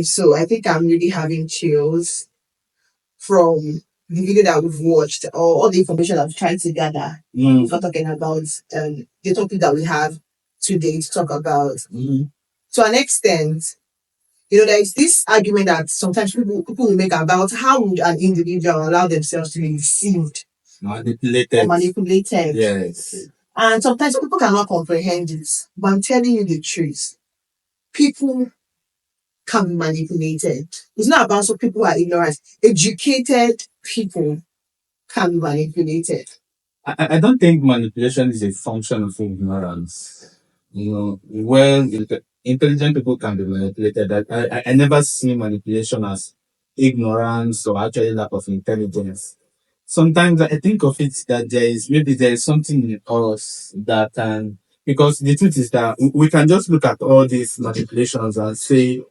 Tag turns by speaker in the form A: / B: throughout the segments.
A: So I think I'm really having chills from the video that we've watched or all the information I've tried to gather. We're talking about the topic that we have today to talk about. To an extent, there's this argument that sometimes people will make about how would an individual allow themselves to be deceived or manipulated.
B: Yes.
A: And sometimes people cannot comprehend it. But I'm telling you the truth. People can be manipulated. It's not about some people who are ignorant. Educated people can be manipulated.
B: I don't think manipulation is a function of ignorance. Intelligent people can be manipulated. I never see manipulation as ignorance or actually lack of intelligence. Sometimes I think of it that there is something in us that can, because the truth is that we can just look at all these manipulations and say,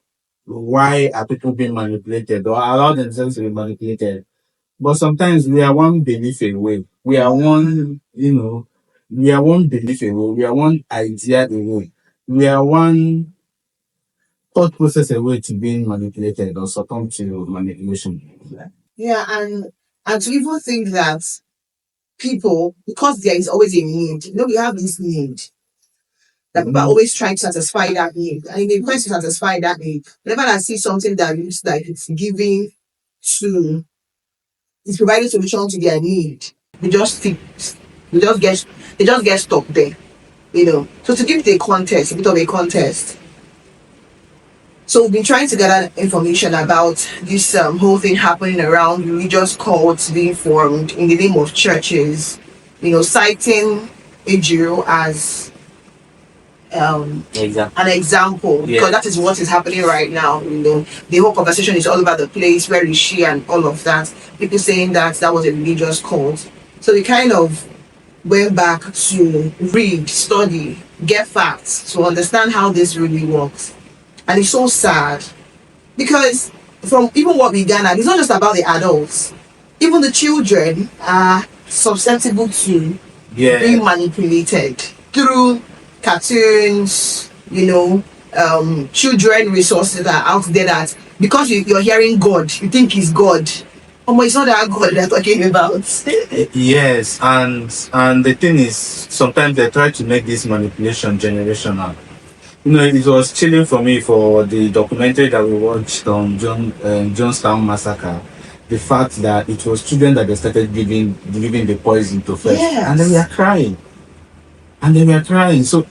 B: why are people being manipulated or allow themselves to be manipulated? But sometimes we are one belief away. We are one belief away. We are one idea away. We are one thought process away to being manipulated or succumb to manipulation.
A: Yeah, and to even think that people, because there is always a need, we have this need that people are always trying to satisfy that need. And in the quest to satisfy that need, whenever I see something that looks like it's providing solution to their need, they just think, they just get, they just get stuck there. So to give it a bit of a contest. So we've been trying to gather information about this whole thing happening around religious cults being formed in the name of churches, citing Ejiro as an example, because that is what is happening right now. The whole conversation is all over the place. Where is she and all of that? People saying that was a religious cult. So we kind of went back to read, study, get facts to understand how this really works. And it's so sad because from even what we gathered, it's not just about the adults. Even the children are susceptible to being manipulated through cartoons, children resources that are out there that because you're hearing God, you think he's God. It's not that God they're talking about.
B: Yes, and the thing is, sometimes they try to make this manipulation generational. It was chilling for me for the documentary that we watched on Johnstown Massacre. The fact that it was children that they started giving the poison to first, and they were crying. So,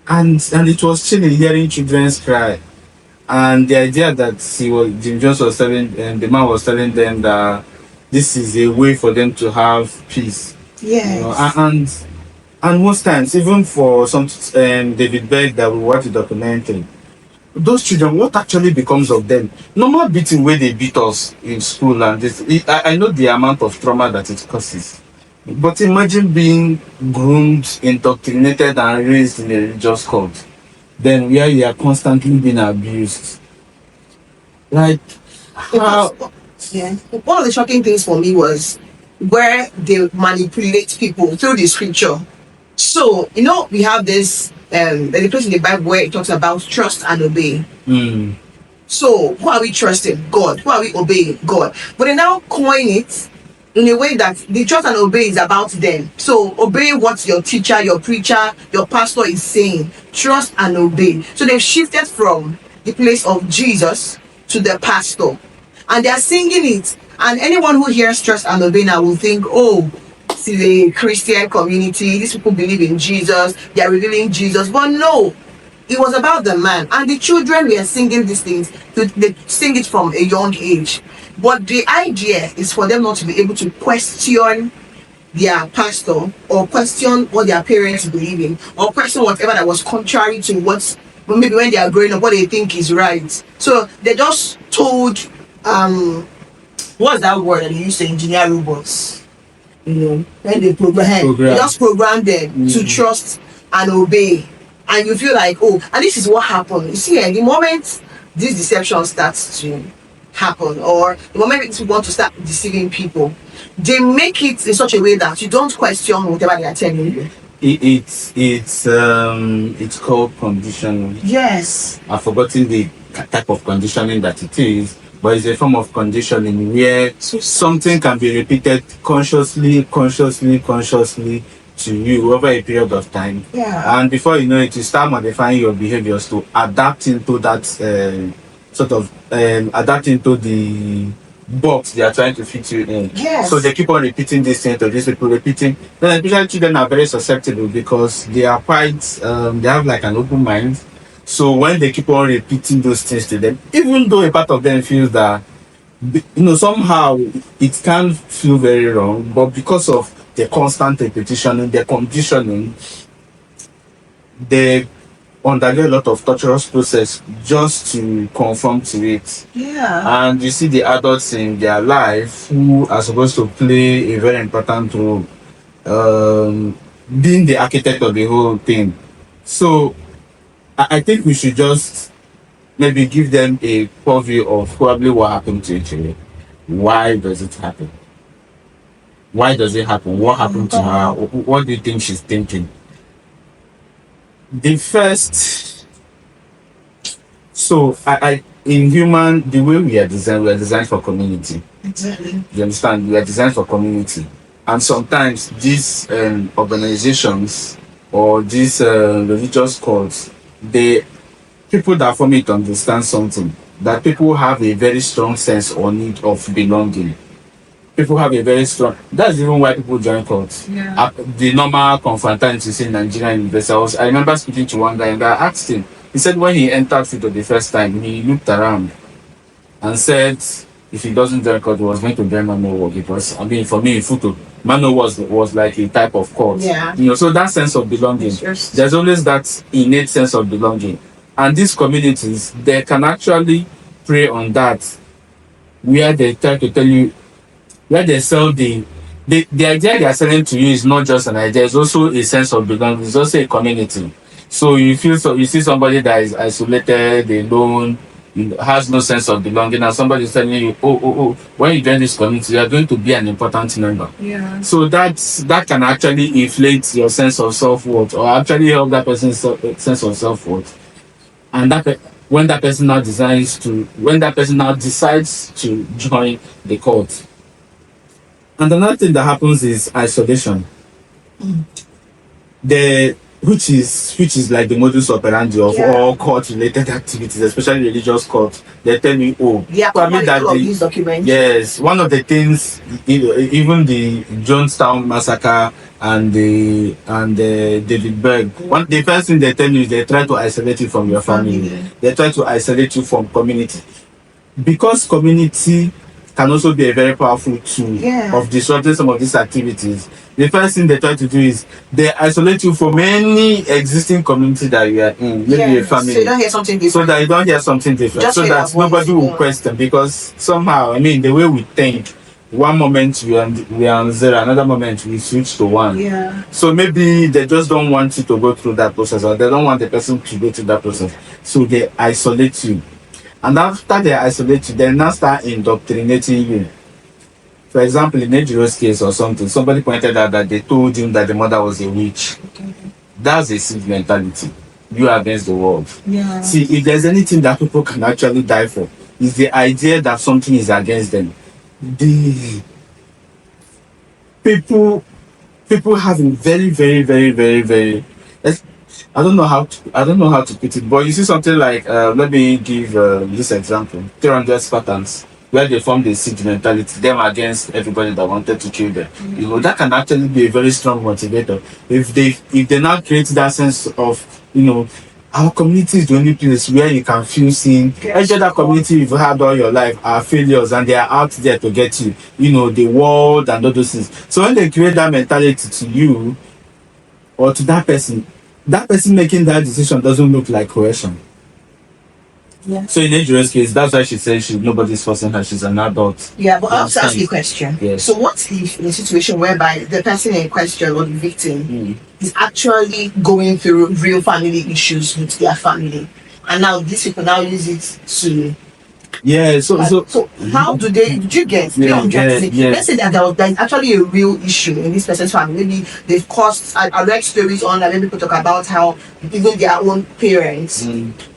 B: and it was chilling hearing children's cry, and the idea that Jim Jones was telling, and the man was telling them that this is a way for them to have peace. And most times, even for some David Beck that we watch the documentary, those children, what actually becomes of them? Normal beating where they beat us in school and this, I know the amount of trauma that it causes. But imagine being groomed, indoctrinated, and raised in a religious cult. Then where you are constantly being abused. Like, how?
A: One of the shocking things for me was where they manipulate people through the scripture. So, we have this there's a place in the Bible where it talks about trust and obey. So, who are we trusting? God. Who are we obeying? God. But they now coin it in a way that the trust and obey is about them. So, obey what your teacher, your preacher, your pastor is saying. Trust and obey. So, they've shifted from the place of Jesus to the pastor. And they are singing it. And anyone who hears trust and obey now will think, it's the Christian community, these people believe in Jesus, they are revealing Jesus. But no, it was about the man. And the children were singing these things. They sing it from a young age. But the idea is for them not to be able to question their pastor or question what their parents believe in or question whatever that was contrary to what maybe when they are growing up what they think is right. So they just told what's that word that they used to engineer robots? When they they just program them to trust and obey. And you feel like, and this is what happened. You see, the moment this deception starts to happen, or the moment people want to start deceiving people, they make it in such a way that you don't question whatever they are telling you.
B: It's called conditioning.
A: Yes.
B: I've forgotten the type of conditioning that it is, but it's a form of conditioning where something can be repeated consciously to you over a period of time.
A: Yeah.
B: And before you know it, you start modifying your behaviors to adapt into that adapt into the box they are trying to fit you in.
A: Yes.
B: So they keep on repeating this thing to these people, repeating. Then especially children are very susceptible because they are quite, they have like an open mind. So when they keep on repeating those things to them, even though a part of them feels that, somehow it can feel very wrong, but because of the constant repetition and the conditioning, they undergo a lot of torturous process just to conform to it.
A: Yeah.
B: And you see the adults in their life who are supposed to play a very important role, being the architect of the whole thing. So I think we should just maybe give them a purview of probably what happened to Ejiro. Why does it happen? Why does it happen? What happened to her? What do you think she's thinking? The first, so I in human, the way we are designed for community.
A: Exactly.
B: You understand? We are designed for community, and sometimes these organizations or these religious cults, they people that form it understand something, that people have a very strong sense or need of belonging. People have a very strong. That's even why people join cults.
A: Yeah.
B: The normal confrontations you see in Nigerian universities. I remember speaking to one guy and I asked him. He said when he entered Futo the first time, he looked around and said if he doesn't join cult, he was going to join Mano because I mean for me in Futo, Mano was like a type of cult.
A: Yeah.
B: So that sense of belonging. There's always that innate sense of belonging. And these communities, they can actually prey on that where they try to tell you where they sell the idea they are selling to you is not just an idea, it's also a sense of belonging, it's also a community. So you see somebody that is isolated, alone, has no sense of belonging, and somebody is telling you, oh, when you join this community, you are going to be an important member.
A: Yeah.
B: So that can actually inflate your sense of self-worth or actually help that person's sense of self-worth. And when that person now decides to join the cult. And another thing that happens is isolation. Which is like the modus operandi of all cult related activities, especially religious cults. They tell me,
A: probably that these documents.
B: Yes, one of the things, even the Jonestown massacre and the David Berg, the first thing they tell you is they try to isolate you from your family. They try to isolate you from community, because community can also be a very powerful tool of disrupting some of these activities. The first thing they try to do is they isolate you from any existing community that you are in, maybe a family.
A: So you don't hear something different.
B: So that you don't hear something different.
A: Just
B: so that nobody will question, because somehow, I mean, the way we think, one moment we are on zero, another moment we switch to one.
A: Yeah.
B: So maybe they just don't want you to go through that process, or they don't want the person to go through that process. So they isolate you. And after they isolate you, they now start indoctrinating you. For example, in Ejiro's case or something, somebody pointed out that they told him that the mother was a witch. Okay. That's a sick mentality. You against the world.
A: Yeah.
B: See, if there's anything that people can actually die for, is the idea that something is against them. The people have a very, very, very, very, very. I don't know how to put it, but you see something like let me give this example: 300 Spartans, where they formed a siege mentality, them against everybody that wanted to kill them.
A: Mm-hmm.
B: That can actually be a very strong motivator. If they now create that sense of our community is the only place where you can feel seen. Every other community you've had all your life are failures, and they are out there to get you. The world and all those things. So when they create that mentality to you or to that person making that decision doesn't look like coercion.
A: Yeah.
B: So in Ejiro's case, that's why she says nobody's forcing her. She's an adult.
A: Yeah, but I have to ask you a question.
B: Yes.
A: So what's if in a situation whereby the person in question or the victim is actually going through real family issues with their family, and now these people now use it to
B: Yeah,
A: So how do they? Did you get?
B: yeah,
A: I'm trying to say.
B: yeah.
A: Let's say that there is actually a real issue in this person's family. Maybe they've caused. I read stories on that. Maybe people talk about how even their own parents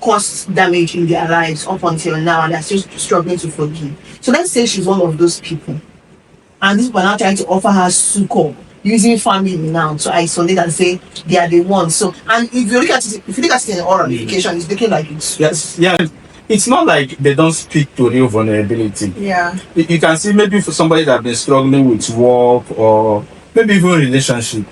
A: caused damage in their lives up until now, and they're still struggling to forgive. So let's say she's one of those people, and these people are now trying to offer her succor using family now to isolate and say they are the ones. So, and if you look at it in oral ramification, it's looking like it's
B: Yes, yeah. It's not like they don't speak to real vulnerability.
A: yeah.
B: You can see maybe for somebody that has been struggling with work or maybe even relationship,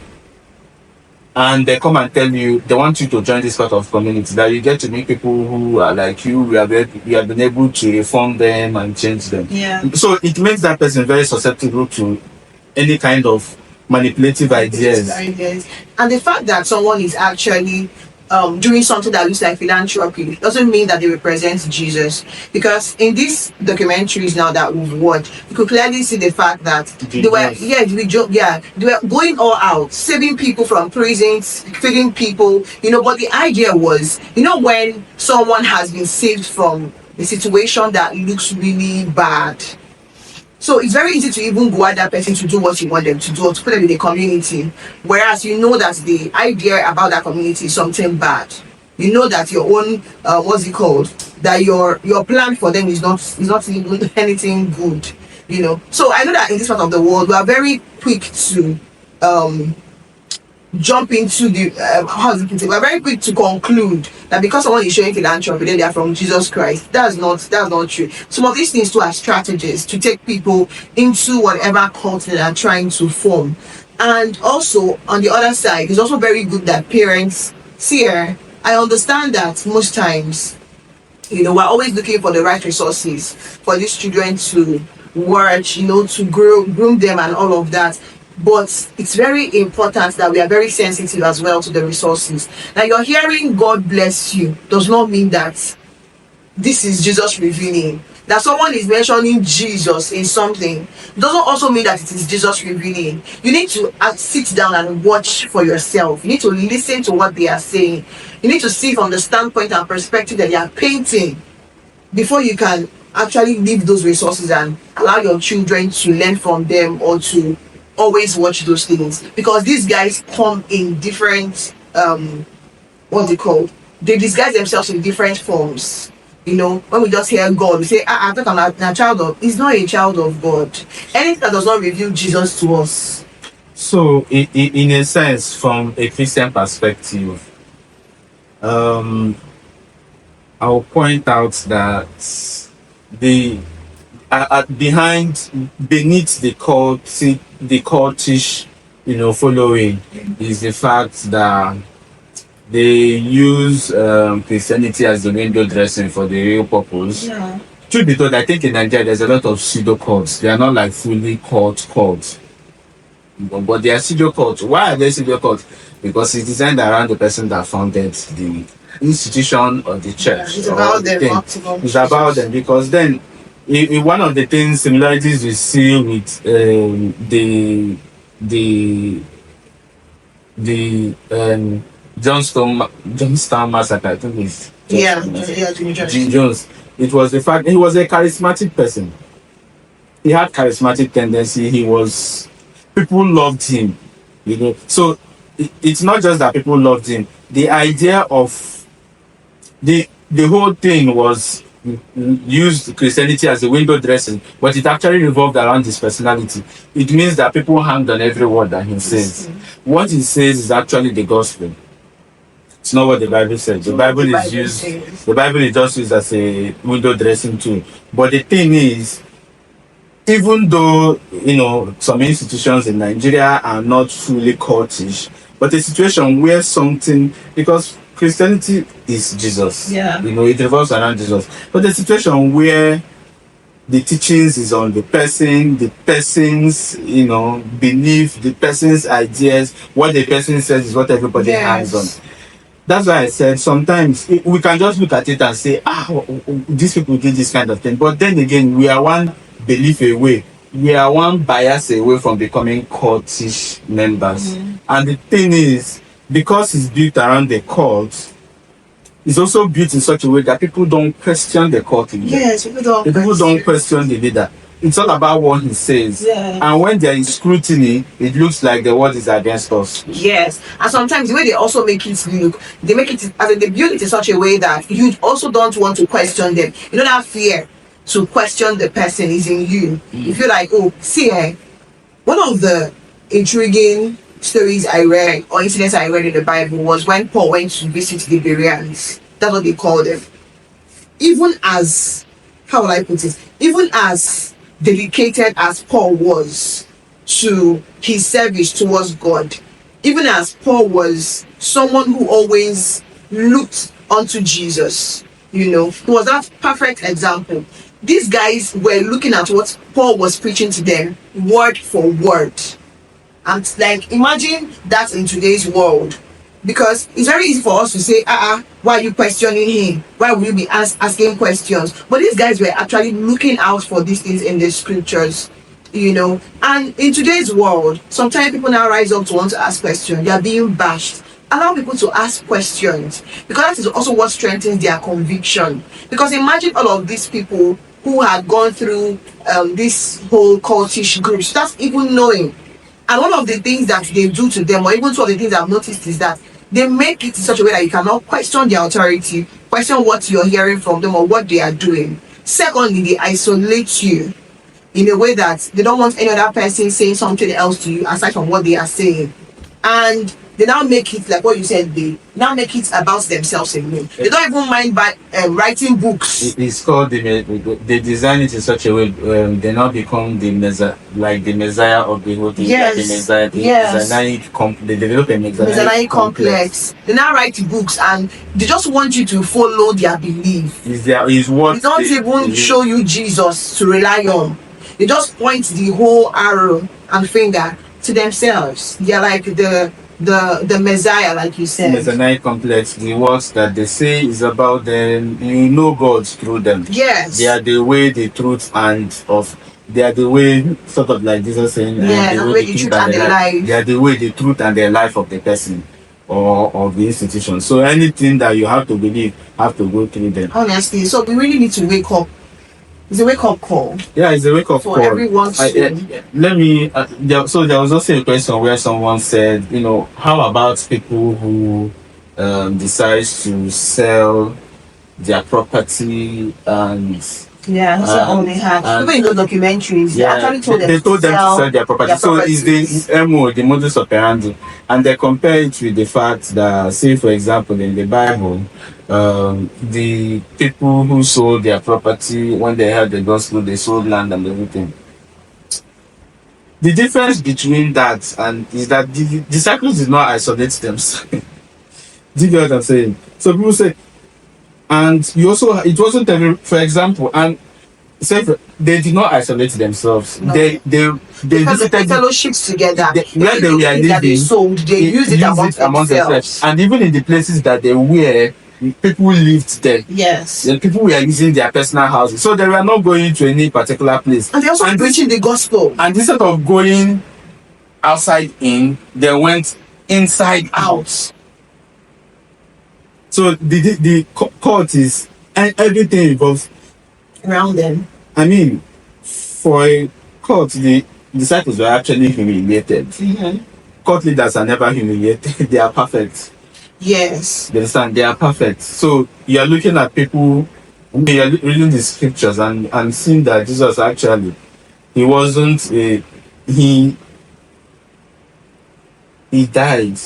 B: and they come and tell you they want you to join this sort of community, that you get to meet people who are like you. We have been able to reform them and change them.
A: Yeah.
B: So it makes that person very susceptible to any kind of manipulative ideas.
A: And the fact that someone is actually doing something that looks like philanthropy doesn't mean that they represent Jesus. Because in these documentaries now that we've watched, you could clearly see the fact that they were, they were going all out, saving people from prisons, feeding people, but the idea was, when someone has been saved from a situation that looks really bad, so it's very easy to even go at that person to do what you want them to do, or to put them in the community. Whereas you know that the idea about that community is something bad. You know that your own what's it called? That your plan for them is not even anything good. So I know that in this part of the world we are very quick to jump into the we're very quick to conclude that because someone is showing philanthropy then they are from Jesus Christ. That's not true. Some of these things too are strategies to take people into whatever cult they are trying to form. And also on the other side, it's also very good that parents see her. I understand that most times we're always looking for the right resources for these children to work, to groom them and all of that. But it's very important that we are very sensitive as well to the resources. Now, you're hearing God bless you does not mean that this is Jesus revealing. That someone is mentioning Jesus in something doesn't also mean that it is Jesus revealing. You need to sit down and watch for yourself. You need to listen to what they are saying. You need to see from the standpoint and perspective that they are painting before you can actually leave those resources and allow your children to learn from them, or to always watch those things. Because these guys come in different what's it called, they disguise themselves in different forms. When we just hear God, we say, I thought I'm a child of. He's not a child of God. Anything that does not reveal Jesus to us.
B: So in a sense, from a Christian perspective, I'll point out that the beneath the cultish, following, is the fact that they use Christianity as the window dressing for the real purpose.
A: Yeah.
B: Truth be told, I think in Nigeria there's a lot of pseudo cults. They are not like fully cults, but they are pseudo cults. Why are they pseudo cults? Because it's designed around the person that founded the institution or the church.
A: It's about them.
B: It's about them, because then one of the similarities we see with the Johnstown massacre, I think it's Jim Jones. It was the fact he was a charismatic person. He had charismatic tendency. People loved him, So it's not just that people loved him. The idea of the whole thing was used Christianity as a window dressing, but it actually revolved around his personality. It means that people hanged on every word that he says. What he says is actually the gospel. It's not what the Bible says. The Bible is just used as a window dressing tool. But the thing is, even though some institutions in Nigeria are not fully cultish, but a situation where because Christianity is Jesus.
A: Yeah.
B: It revolves around Jesus. But the situation where the teachings is on the person's, belief, the person's ideas, what the person says is what everybody hangs on. That's why I said sometimes we can just look at it and say, these people did this kind of thing. But then again, we are one belief away. We are one bias away from becoming cultish members. And the thing is, because it's built around the cult, is also built in such a way that people don't question the court leader.
A: Yes,
B: People don't question the leader. It's all about what he says.
A: Yeah.
B: And when there is scrutiny, it looks like the word is against us.
A: Yes, and sometimes the way they also make it look, they make it, I mean, they build it in such a way that you also don't want to question them. You know, that fear to question the person is in you. You feel like, oh, see, one of the intriguing stories I read or incidents I read in the Bible was when Paul went to visit the Bereans. That's what they call them. Even as, how will I put it? Even as dedicated as Paul was to his service towards God, even as Paul was someone who always looked unto Jesus, he was that perfect example. These guys were looking at what Paul was preaching to them, word for word. And like, imagine that in today's world, because it's very easy for us to say, why are you questioning him? Why will you be asking questions? But these guys were actually looking out for these things in the scriptures, And in today's world, sometimes people now rise up to want to ask questions. They are being bashed. Allow people to ask questions, because that is also what strengthens their conviction. Because imagine all of these people who had gone through this whole cultish groups, that's even knowing. And one of the things that they do to them, or even two of the things I've noticed, is that they make it in such a way that you cannot question their authority, question what you're hearing from them or what they are doing. Secondly, they isolate you in a way that they don't want any other person saying something else to you aside from what they are saying. And they now make it, like what you said, they now make it about themselves alone. They don't even mind by writing books.
B: It's called they design it in such a way they now become the Messiah of the whole thing.
A: Yes.
B: Like the Messiah, they develop a
A: Messianic complex. They now write books and they just want you to follow their belief.
B: Is what
A: they don't even show you Jesus to rely on. They just point the whole arrow and finger to themselves. They're like the Messiah, like you said.
B: Messianic complex, the words that they say is about them, God through them.
A: Yes.
B: They are the way, the truth, they are the way, sort of like Jesus saying,
A: the way, the truth, and the life.
B: They are the way, the truth, and the life of the person or of the institution. So anything that you have to believe have to go through them.
A: Honestly, so we really need to wake up. It's a wake-up call.
B: Yeah, it's a wake-up call.
A: For everyone.
B: So there was also a question where someone said, how about people who decide to sell their property and
A: that's all they have. Even in those documentaries, they actually told them
B: to sell their property. So it's the MO, the modus operandi, and they compare it with the fact that, say for example, in the Bible, the people who sold their property when they heard the gospel, they sold land and everything. The difference between that and is that the disciples did not isolate themselves. Do you get what I'm saying? So people say, and you also, it wasn't every, for example, and say they did not isolate themselves.
A: No.
B: They visited
A: fellowships together.
B: Where they were living,
A: that they sold, they used it among themselves.
B: And even in the places that they were, people lived there.
A: Yes.
B: The people were using their personal houses, so they were not going to any particular place.
A: And they also preaching the gospel.
B: And instead of going outside in, they went inside out. So the court is, and everything involves
A: around them.
B: I mean, for a court, the disciples were actually humiliated. Mm-hmm. Court leaders are never humiliated. They are perfect.
A: Yes.
B: You understand? They are perfect. So you are looking at people, you are reading the scriptures and seeing that Jesus actually, he wasn't he died.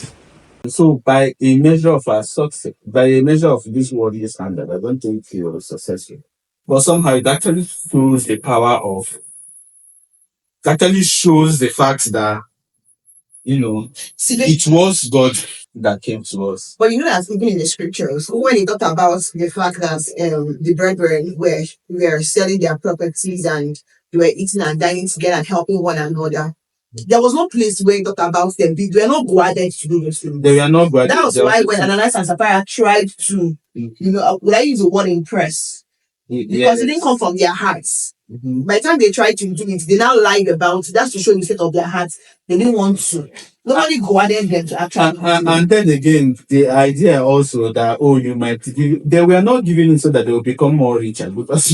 B: So by a measure of our success, by a measure of this worldly standard, I don't think he was successful. But somehow it actually shows the power of, it actually shows the fact that, it was God that came to us.
A: But that even in the scriptures, when he talked about the fact that the brethren were selling their properties and they were eating and dining together and helping one another, there was no place where he talked about them. They were not guarded to do those things.
B: They were not guarded.
A: That was why when Ananias and Sapphira tried to, would I use the word impress? because it didn't come from their hearts. By the time they tried to do it, they now lied about it. That's to show the state of their hearts. They didn't want to. Nobody guarded them to actually do it.
B: And then again, the idea also that, oh, you might give, they were not giving it so that they will become more richer because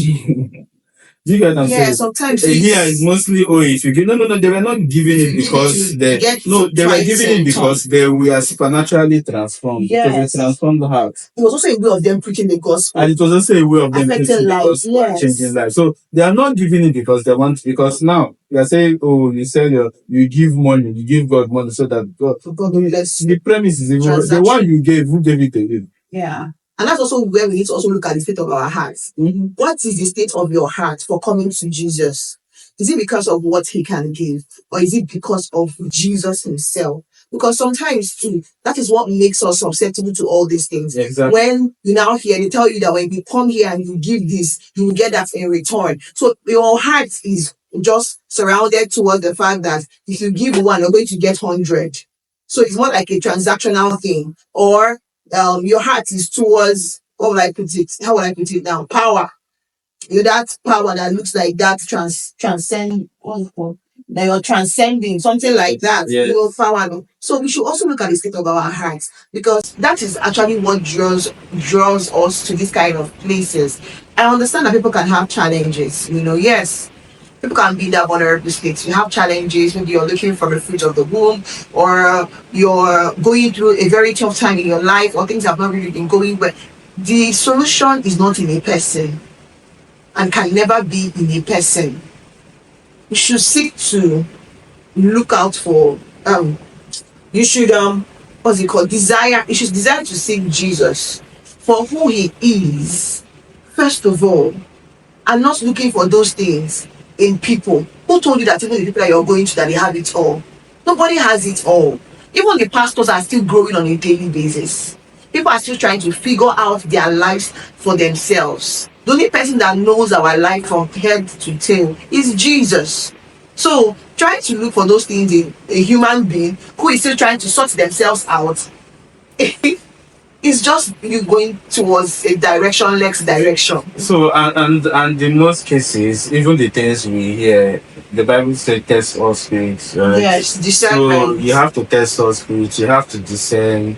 B: do you get what I'm saying?
A: Sometimes
B: Here is mostly, oh, if you give, no, they were not giving it because they were giving it because they were supernaturally transformed.
A: Yes.
B: Because they transformed the heart.
A: It was also a way of them preaching the gospel.
B: And it was also a way of them
A: affecting
B: preaching the
A: lives.
B: gospel and
A: Yes.
B: changing lives. So they are not giving it because they want, because now you are saying, oh, you say you give money, you give God money so that God will bless you. The premise is even the one you gave, who gave it to you?
A: Yeah. And that's also where we need to also look at the state of our hearts. What is the state of your heart for coming to Jesus? Is it because of what he can give? Or is it because of Jesus himself? Because sometimes too, that is what makes us susceptible to all these things.
B: Exactly.
A: When you now hear, they tell you that when you come here and you give this, you will get that in return. So your heart is just surrounded towards the fact that if you give one, you're going to get 100. So it's more like a transactional thing. Or your heart is towards, how would I put it now? Power. That power that looks like that transcend, what's it called? That you're transcending, something like that.
B: Yes.
A: Power. So we should also look at the state of our hearts, because that is actually what draws us to this kind of places. I understand that people can have challenges, yes. People can be in that vulnerable state. You have challenges, maybe you're looking for the fruit of the womb, or you're going through a very tough time in your life, or things have not really been going well. The solution is not in a person and can never be in a person. You should seek to look out for you should what's it called? You should desire to seek Jesus for who he is, first of all, and not looking for those things in people. Who told you that even the people that you're going to, that they have it all? Nobody has it all. Even the pastors are still growing on a daily basis. People are still trying to figure out their lives for themselves. The only person that knows our life from head to tail is Jesus. So trying to look for those things in a human being who is still trying to sort themselves out it's just you going towards a directionless direction.
B: So and in most cases, even the things we hear, the Bible says test all spirits, right?
A: Yes, discernment.
B: So you have to test all spirits, you have to discern.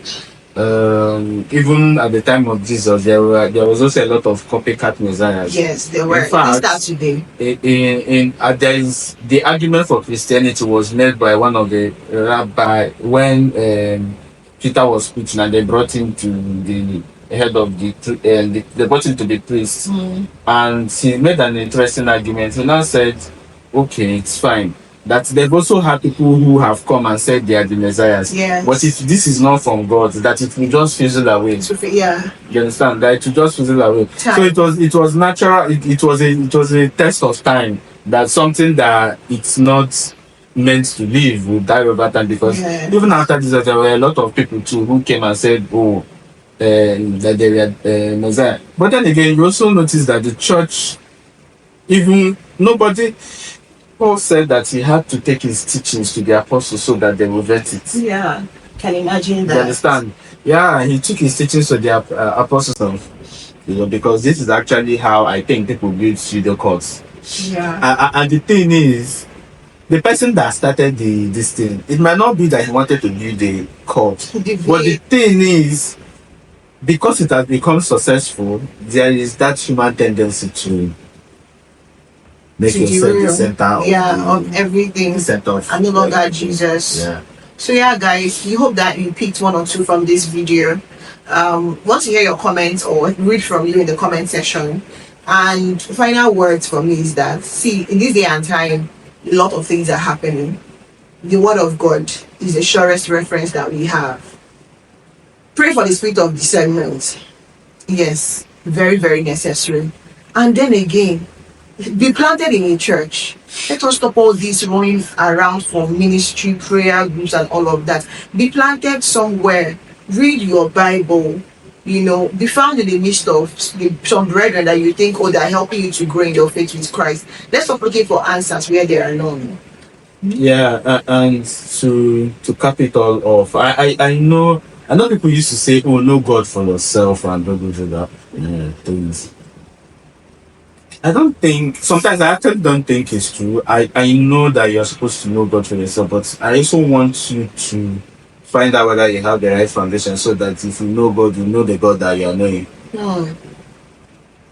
B: Even at the time of Jesus, there was also a lot of copycat messiahs.
A: Yes, there were.
B: In fact,
A: today.
B: There is the argument for Christianity was made by one of the rabbi when Peter was preaching, and they brought him to the head of they brought him to the priest, and he made an interesting argument. He now said, "Okay, it's fine that they've also had people who have come and said they are the messiahs.
A: Yes.
B: But if this is not from God, that it will just fizzle away.
A: Yeah.
B: You understand? That it will just fizzle away. Time. So it was natural. It was a test of time, that something that it's not meant to live will die over time, because even after this, there were a lot of people too who came and said, "Oh, that they were Messiah." But then again, you also notice that the church, even nobody. Paul said that he had to take his teachings to the apostles so that they will vet it.
A: Yeah, can imagine that.
B: You understand? Yeah, he took his teachings to the apostles, because this is actually how I think people build pseudo cults.
A: Yeah.
B: And the thing is, the person that started this thing, it might not be that he wanted to build a cult, but the thing is, because it has become successful, there is that human tendency to make yourself the center
A: of everything, and no longer Jesus.
B: Yeah.
A: So guys, we hope that you picked one or two from this video. Want to hear your comments or read from you in the comment section. And final words for me is that, see, in this day and time, a lot of things are happening. The word of God is the surest reference that we have. Pray for the spirit of discernment. Yes, very, very necessary. And then again, be planted in a church. Let us stop all this running around for ministry, prayer groups, and all of that. Be planted somewhere. Read your Bible. Be found in the midst of some brethren that you think, they're helping you to grow in your faith with Christ. Let's stop looking for answers where there are none.
B: Yeah, and to cap it all off, I know people used to say, "Oh, know God for yourself and don't do that things." I don't think, sometimes I actually don't think it's true. I know that you're supposed to know God for yourself, but I also want you to find out whether you have the right foundation so that if you know God, you know the God that you are knowing.
A: Hmm.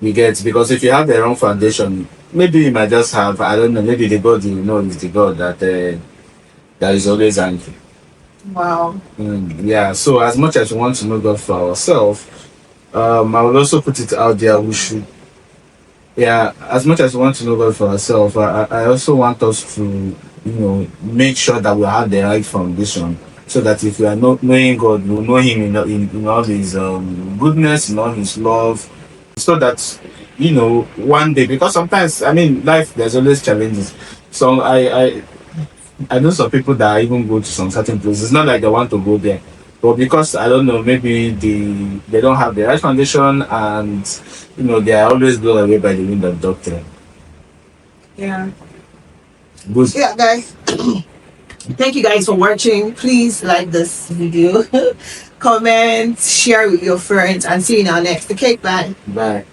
B: You get, because if you have the wrong foundation, maybe you might just have, I don't know, maybe the God you know is the God that is always angry.
A: Wow.
B: Yeah, so as much as we want to know God for ourselves, I would also put it out there, we should, yeah, as much as we want to know God for ourselves, I also want us to, make sure that we have the right foundation so that if we are not knowing God, we'll know Him in all His goodness, in all His love, so that, one day, because sometimes, I mean, life, there's always challenges. So I know some people that even go to some certain places. It's not like they want to go there, but because I don't know, maybe they don't have the right foundation, and they are always blown away by the wind of doctrine.
A: Yeah.
B: Good.
A: So yeah, guys. Thank you guys for watching. Please like this video, comment, share with your friends, and see you in our next. Okay, bye.
B: Bye.